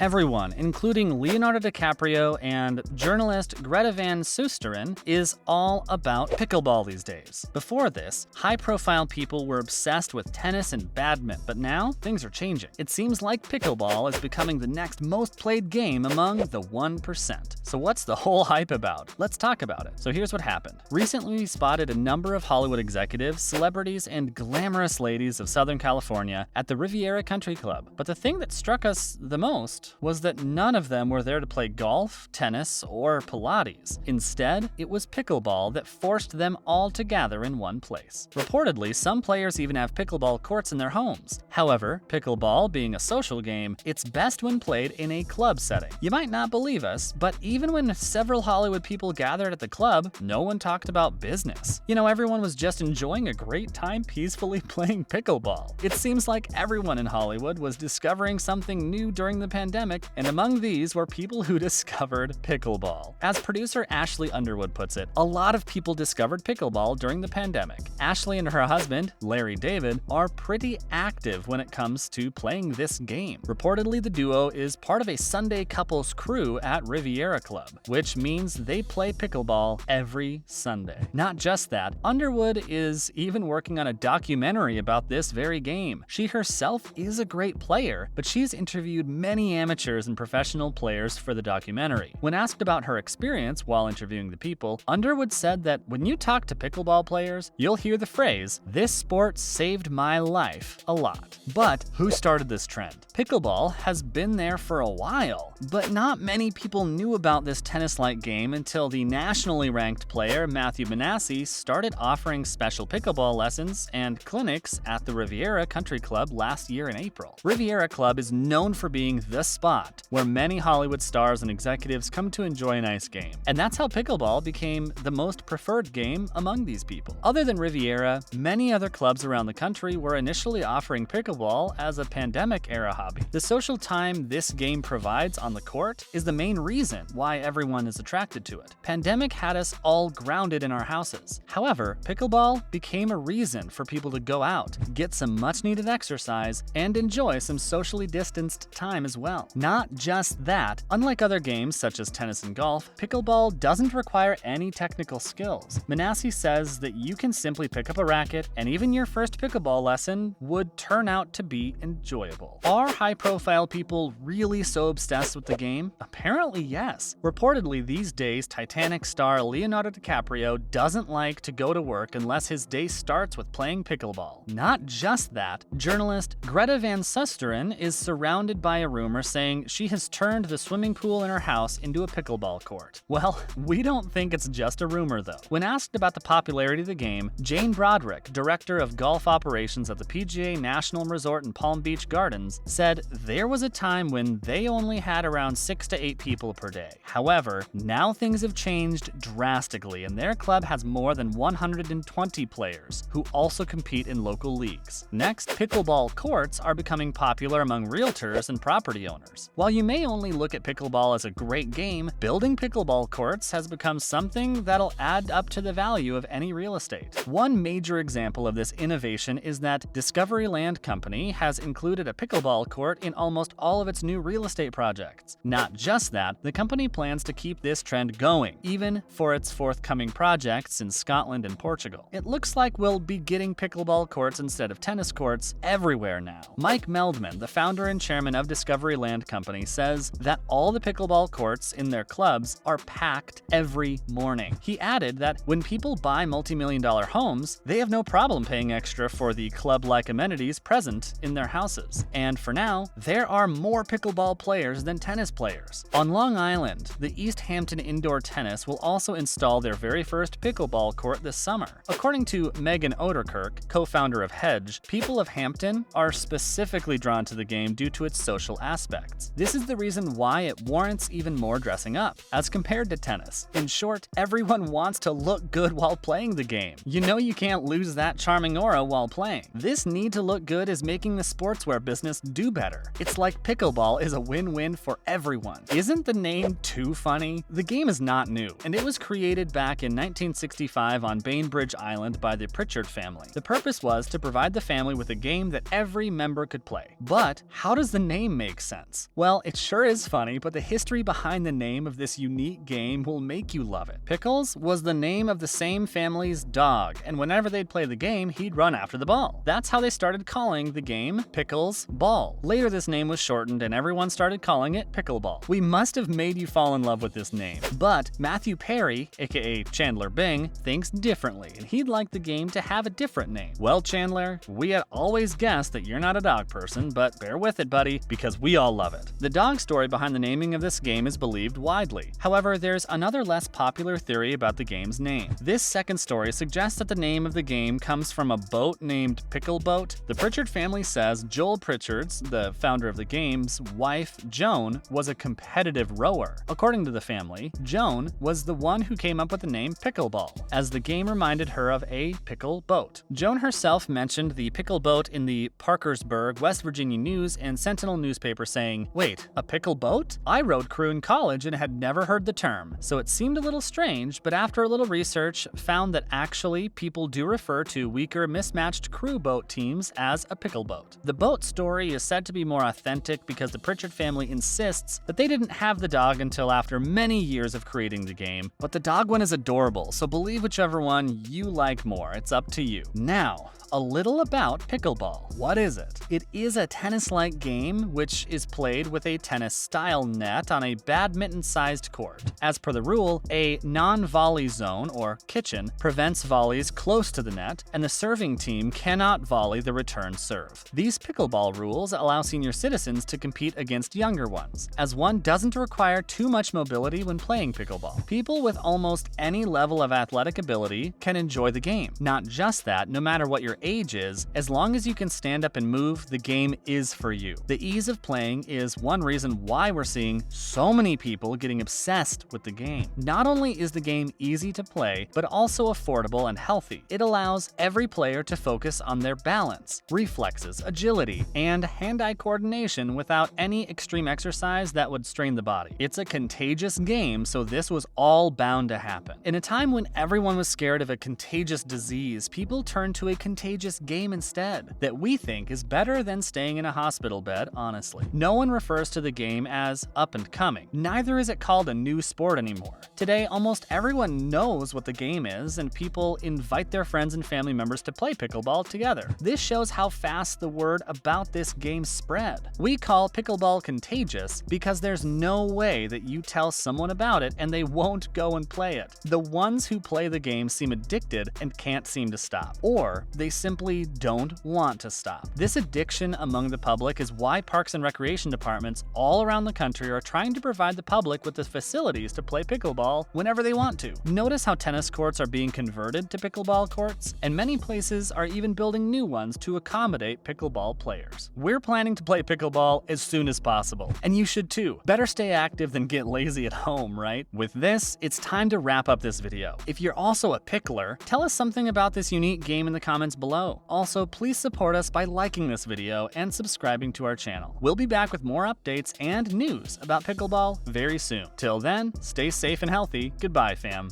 Everyone, including Leonardo DiCaprio and journalist Greta Van Susteren, is all about pickleball these days. Before this, high-profile people were obsessed with tennis and badminton, but now things are changing. It seems like pickleball is becoming the next most played game among the 1%. So what's the whole hype about? Let's talk about it. So here's what happened. Recently, we spotted a number of Hollywood executives, celebrities, and glamorous ladies of Southern California at the Riviera Country Club. But the thing that struck us the most was that none of them were there to play golf, tennis, or Pilates. Instead, it was pickleball that forced them all to gather in one place. Reportedly, some players even have pickleball courts in their homes. However, pickleball being a social game, it's best when played in a club setting. You might not believe us, but even when several Hollywood people gathered at the club, no one talked about business. Everyone was just enjoying a great time peacefully playing pickleball. It seems like everyone in Hollywood was discovering something new during the pandemic, and among these were people who discovered pickleball. As producer Ashley Underwood puts it, a lot of people discovered pickleball during the pandemic. Ashley and her husband, Larry David, are pretty active when it comes to playing this game. Reportedly, the duo is part of a Sunday couples crew at Riviera Club, which means they play pickleball every Sunday. Not just that, Underwood is even working on a documentary about this very game. She herself is a great player, but she's interviewed many amateurs and professional players for the documentary. When asked about her experience while interviewing the people, Underwood said that when you talk to pickleball players, you'll hear the phrase, "This sport saved my life," a lot. But who started this trend? Pickleball has been there for a while, but not many people knew about this tennis-like game until the nationally ranked player Matthew Manassi started offering special pickleball lessons and clinics at the Riviera Country Club last year in April. Riviera Club is known for being the spot where many Hollywood stars and executives come to enjoy a nice game. And that's how pickleball became the most preferred game among these people. Other than Riviera, many other clubs around the country were initially offering pickleball as a pandemic-era hobby. The social time this game provides on the court is the main reason why everyone is attracted to it. Pandemic had us all grounded in our houses. However, pickleball became a reason for people to go out, get some much-needed exercise, and enjoy some socially distanced time as well. Not just that, unlike other games such as tennis and golf, pickleball doesn't require any technical skills. Manassi says that you can simply pick up a racket, and even your first pickleball lesson would turn out to be enjoyable. Are high-profile people really so obsessed with the game? Apparently, yes. Reportedly, these days, Titanic star Leonardo DiCaprio doesn't like to go to work unless his day starts with playing pickleball. Not just that, journalist Greta Van Susteren is surrounded by a rumor saying she has turned the swimming pool in her house into a pickleball court. Well, we don't think it's just a rumor though. When asked about the popularity of the game, Jane Broderick, director of golf operations at the PGA National Resort in Palm Beach Gardens, said there was a time when they only had around 6 to 8 people per day. However, now things have changed drastically and their club has more than 120 players who also compete in local leagues. Next, pickleball courts are becoming popular among realtors and property owners. While you may only look at pickleball as a great game, building pickleball courts has become something that'll add up to the value of any real estate. One major example of this innovation is that Discovery Land Company has included a pickleball court in almost all of its new real estate projects. Not just that, the company plans to keep this trend going, even for its forthcoming projects in Scotland and Portugal. It looks like we'll be getting pickleball courts instead of tennis courts everywhere now. Mike Meldman, the founder and chairman of Discovery Land Company, says that all the pickleball courts in their clubs are packed every morning. He added that when people buy multi-million-dollar homes, they have no problem paying extra for the club-like amenities present in their houses. And for now, there are more pickleball players than tennis players. On Long Island, the East Hampton Indoor Tennis will also install their very first pickleball court this summer. According to Megan Oderkirk, co-founder of Hedge, people of Hampton are specifically drawn to the game due to its social aspects. This is the reason why it warrants even more dressing up, as compared to tennis. In short, everyone wants to look good while playing the game. You know you can't lose that charming aura while playing. This need to look good is making the sportswear business do better. It's like pickleball is a win-win for everyone. Isn't the name too funny? The game is not new, and it was created back in 1965 on Bainbridge Island by the Pritchard family. The purpose was to provide the family with a game that every member could play. But how does the name make sense? sense? Well, it sure is funny, but the history behind the name of this unique game will make you love it. Pickles was the name of the same family's dog, and whenever they'd play the game, he'd run after the ball. That's how they started calling the game Pickles Ball. Later, this name was shortened and everyone started calling it Pickleball. We must have made you fall in love with this name, but Matthew Perry, aka Chandler Bing, thinks differently, and he'd like the game to have a different name. Well, Chandler, we had always guessed that you're not a dog person, but bear with it, buddy, because we all love it. The dog story behind the naming of this game is believed widely. However, there's another less popular theory about the game's name. This second story suggests that the name of the game comes from a boat named Pickle Boat. The Pritchard family says Joel Pritchard's, the founder of the game's wife, Joan, was a competitive rower. According to the family, Joan was the one who came up with the name Pickleball, as the game reminded her of a pickle boat. Joan herself mentioned the pickle boat in the Parkersburg, West Virginia News and Sentinel newspaper, saying, "Wait, a pickle boat? I rowed crew in college and had never heard the term." So it seemed a little strange, but after a little research, found that actually people do refer to weaker, mismatched crew boat teams as a pickle boat. The boat story is said to be more authentic because the Pritchard family insists that they didn't have the dog until after many years of creating the game, but the dog one is adorable, so believe whichever one you like more. It's up to you. Now, a little about pickleball. What is it? It is a tennis-like game which is played with a tennis-style net on a badminton-sized court. As per the rule, a non-volley zone, or kitchen, prevents volleys close to the net, and the serving team cannot volley the return serve. These pickleball rules allow senior citizens to compete against younger ones, as one doesn't require too much mobility when playing pickleball. People with almost any level of athletic ability can enjoy the game. Not just that, no matter what your age is, as long as you can stand up and move, the game is for you. The ease of playing is one reason why we're seeing so many people getting obsessed with the game. Not only is the game easy to play, but also affordable and healthy. It allows every player to focus on their balance, reflexes, agility, and hand-eye coordination without any extreme exercise that would strain the body. It's a contagious game, so this was all bound to happen. In a time when everyone was scared of a contagious disease, people turned to a contagious game instead, that we think is better than staying in a hospital bed, honestly. No one refers to the game as up and coming. Neither is it called a new sport anymore. Today, almost everyone knows what the game is, and people invite their friends and family members to play pickleball together. This shows how fast the word about this game spread. We call pickleball contagious because there's no way that you tell someone about it and they won't go and play it. The ones who play the game seem addicted and can't seem to stop, or they simply don't want to stop. This addiction among the public is why parks and recreation departments all around the country are trying to provide the public with the facilities to play pickleball whenever they want to. Notice how tennis courts are being converted to pickleball courts, and many places are even building new ones to accommodate pickleball players. We're planning to play pickleball as soon as possible, and you should too. Better stay active than get lazy at home, right? With this, it's time to wrap up this video. If you're also a pickler, tell us something about this unique game in the comments below. Also, please support us by liking this video and subscribing to our channel. We'll be back with more updates and news about pickleball very soon. Till then, stay safe and healthy. Goodbye, fam.